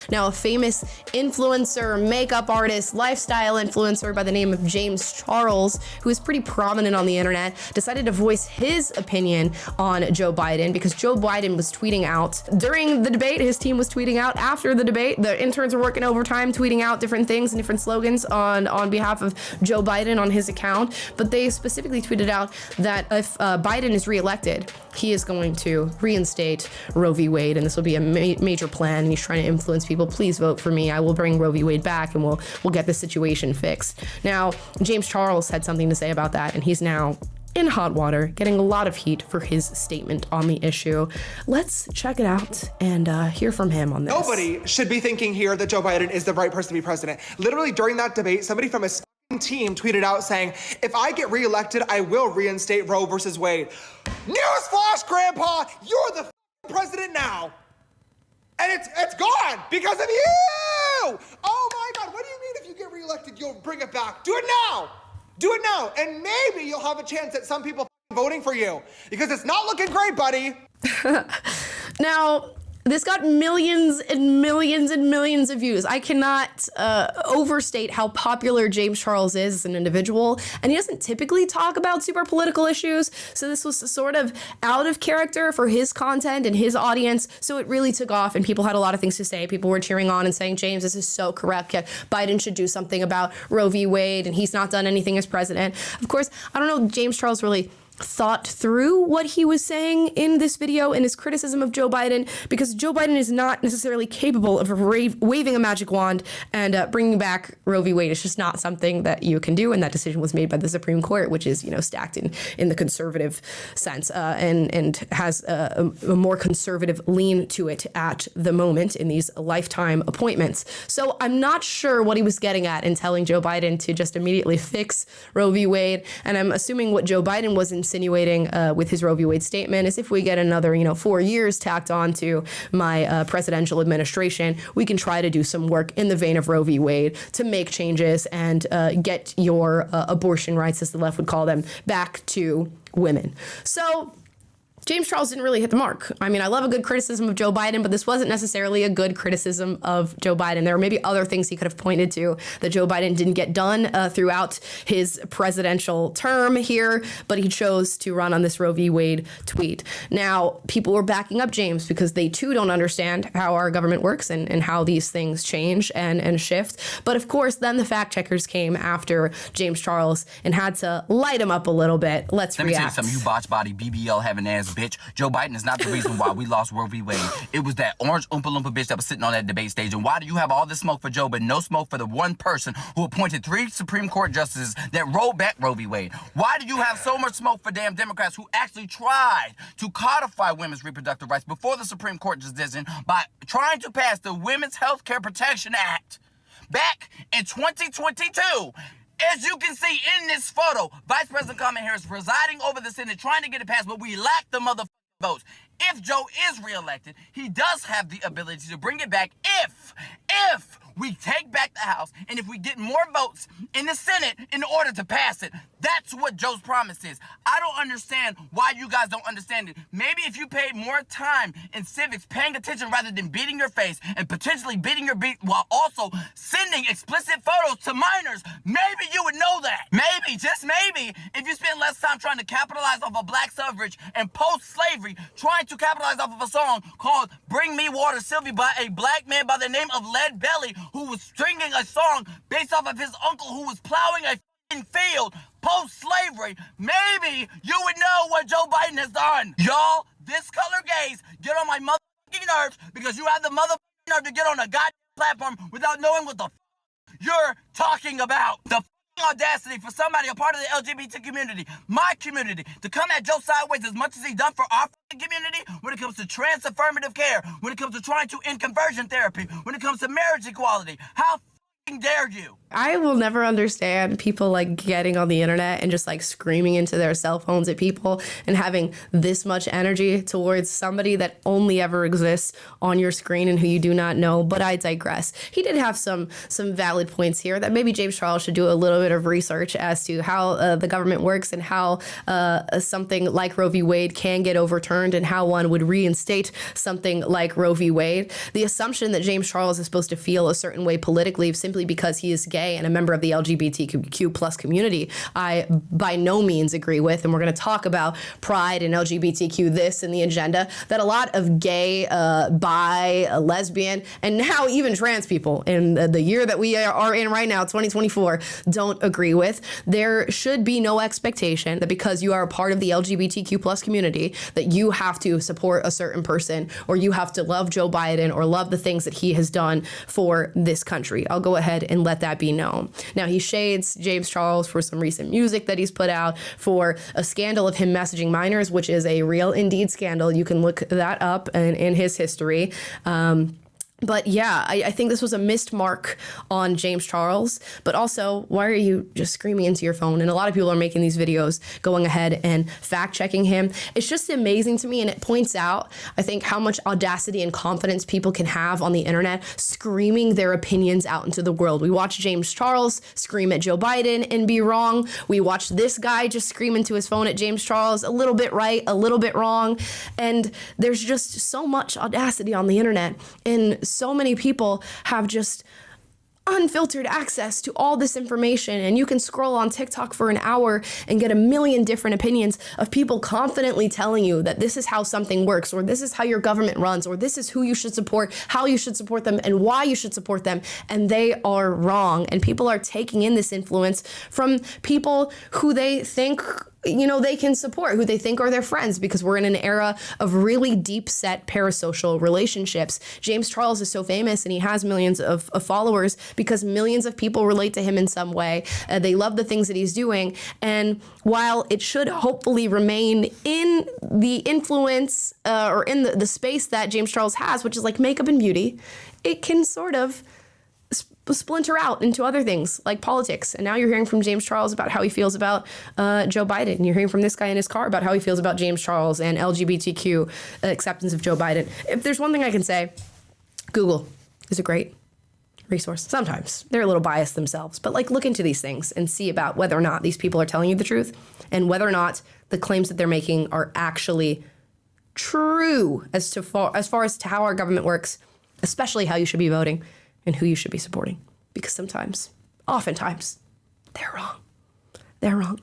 Now, a famous influencer, makeup artist, lifestyle influencer by the name of James Charles, who is pretty prominent on the internet, decided to voice his opinion on Joe Biden because Joe Biden was tweeting out during the debate. His team was tweeting out after the debate. The interns are working overtime, tweeting out different things and different slogans on behalf of Joe Biden on his account. But they specifically tweeted out that if Biden is reelected, he is going to reinstate Roe v. Wade, and this will be a major plan. And he's trying to influence people. Please vote for me. I will bring Roe v. Wade back, and we'll get this situation fixed. Now, James Charles had something to say about that, and he's now in hot water, getting a lot of heat for his statement on the issue. Let's check it out and hear from him on this. Nobody should be thinking here that Joe Biden is the right person to be president. Literally during that debate, somebody from his team tweeted out saying, if I get reelected, I will reinstate Roe versus Wade. Newsflash, Grandpa, you're the president now. And it's gone because of you. Oh my God, what do you mean if you get reelected, you'll bring it back? Do it now. Do it now. And maybe you'll have a chance at some people voting for you because it's not looking great, buddy. Now, this got millions and millions and millions of views. I cannot overstate how popular James Charles is as an individual, and he doesn't typically talk about super political issues, so this was sort of out of character for his content and his audience, so it really took off, and people had a lot of things to say. People were cheering on and saying, James, this is so correct. Biden should do something about Roe v. Wade, and he's not done anything as president. Of course, I don't know, James Charles really thought through what he was saying in this video in his criticism of Joe Biden, because Joe Biden is not necessarily capable of waving a magic wand and bringing back Roe v. Wade. It's just not something that you can do, and that decision was made by the Supreme Court, which is, stacked in the conservative sense and has a more conservative lean to it at the moment in these lifetime appointments. So I'm not sure what he was getting at in telling Joe Biden to just immediately fix Roe v. Wade, and I'm assuming what Joe Biden was insinuating with his Roe v. Wade statement is if we get another, 4 years tacked on to my presidential administration, we can try to do some work in the vein of Roe v. Wade to make changes and get your abortion rights, as the left would call them, back to women. So James Charles didn't really hit the mark. I mean, I love a good criticism of Joe Biden, but this wasn't necessarily a good criticism of Joe Biden. There were maybe other things he could have pointed to that Joe Biden didn't get done throughout his presidential term here, but he chose to run on this Roe v. Wade tweet. Now, people were backing up James because they too don't understand how our government works and how these things change and shift. But of course, then the fact checkers came after James Charles and had to light him up a little bit. Let's react. Let me tell you something, you botch body, BBL having ass bitch. Joe Biden is not the reason why we lost Roe v. Wade. It was that orange Oompa Loompa bitch that was sitting on that debate stage. And why do you have all this smoke for Joe, but no smoke for the one person who appointed 3 Supreme Court justices that rolled back Roe v. Wade? Why do you have so much smoke for damn Democrats who actually tried to codify women's reproductive rights before the Supreme Court decision by trying to pass the Women's Health Care Protection Act back in 2022? As you can see in this photo, Vice President Kamala Harris presiding over the Senate, trying to get it passed, but we lack the motherfucking votes. If Joe is reelected, he does have the ability to bring it back if we take back the House and if we get more votes in the Senate in order to pass it. That's what Joe's promise is. I don't understand why you guys don't understand it. Maybe if you paid more time in civics, paying attention rather than beating your face and potentially beating your beat while also sending explicit photos to minors, maybe you would know that. Maybe, just maybe, if you spend less time trying to capitalize off of black suffrage and post-slavery, trying to capitalize off of a song called Bring Me Water, Sylvie, by a black man by the name of Lead Belly, who was singing a song based off of his uncle who was plowing a field post-slavery, maybe you would know what Joe Biden has done. Y'all, this color gaze get on my motherfucking nerves because you have the motherfucking nerve to get on a goddamn platform without knowing what the you're talking about. The audacity for somebody, a part of the LGBT community, my community, to come at Joe sideways as much as he's done for our community when it comes to trans affirmative care, when it comes to trying to end conversion therapy, when it comes to marriage equality. How dare you? I will never understand people like getting on the internet and just like screaming into their cell phones at people and having this much energy towards somebody that only ever exists on your screen and who you do not know. But I digress. He did have some valid points here that maybe James Charles should do a little bit of research as to how the government works and how something like Roe v. Wade can get overturned and how one would reinstate something like Roe v. Wade. The assumption that James Charles is supposed to feel a certain way politically simply because he is gay and a member of the LGBTQ plus community, I by no means agree with. And we're going to talk about pride and LGBTQ this and the agenda that a lot of gay, bi, lesbian, and now even trans people in the year that we are in right now, 2024, don't agree with. There should be no expectation that because you are a part of the LGBTQ plus community that you have to support a certain person or you have to love Joe Biden or love the things that he has done for this country. I'll go ahead and let that be known. Now, he shades James Charles for some recent music that he's put out, for a scandal of him messaging minors, which is a real indeed scandal. You can look that up in his history. But yeah, I think this was a missed mark on James Charles, but also, why are you just screaming into your phone? And a lot of people are making these videos going ahead and fact checking him. It's just amazing to me, and it points out, I think, how much audacity and confidence people can have on the internet screaming their opinions out into the world. We watched James Charles scream at Joe Biden and be wrong. We watched this guy just scream into his phone at James Charles, a little bit right, a little bit wrong. And there's just so much audacity on the internet, and so many people have just unfiltered access to all this information, and you can scroll on TikTok for an hour and get a million different opinions of people confidently telling you that this is how something works, or this is how your government runs, or this is who you should support, how you should support them, and why you should support them, and they are wrong. And people are taking in this influence from people who they think they can support, who they think are their friends, because we're in an era of really deep set parasocial relationships. James Charles is so famous and he has millions of followers because millions of people relate to him in some way. They love the things that he's doing. And while it should hopefully remain in the influence or in the space that James Charles has, which is like makeup and beauty, it can sort of splinter out into other things like politics. And now you're hearing from James Charles about how he feels about Joe Biden. And you're hearing from this guy in his car about how he feels about James Charles and LGBTQ acceptance of Joe Biden. If there's one thing I can say, Google is a great resource. Sometimes they're a little biased themselves, but like look into these things and see about whether or not these people are telling you the truth and whether or not the claims that they're making are actually true as far as to how our government works, especially how you should be voting and who you should be supporting. Because sometimes, oftentimes, they're wrong. They're wrong.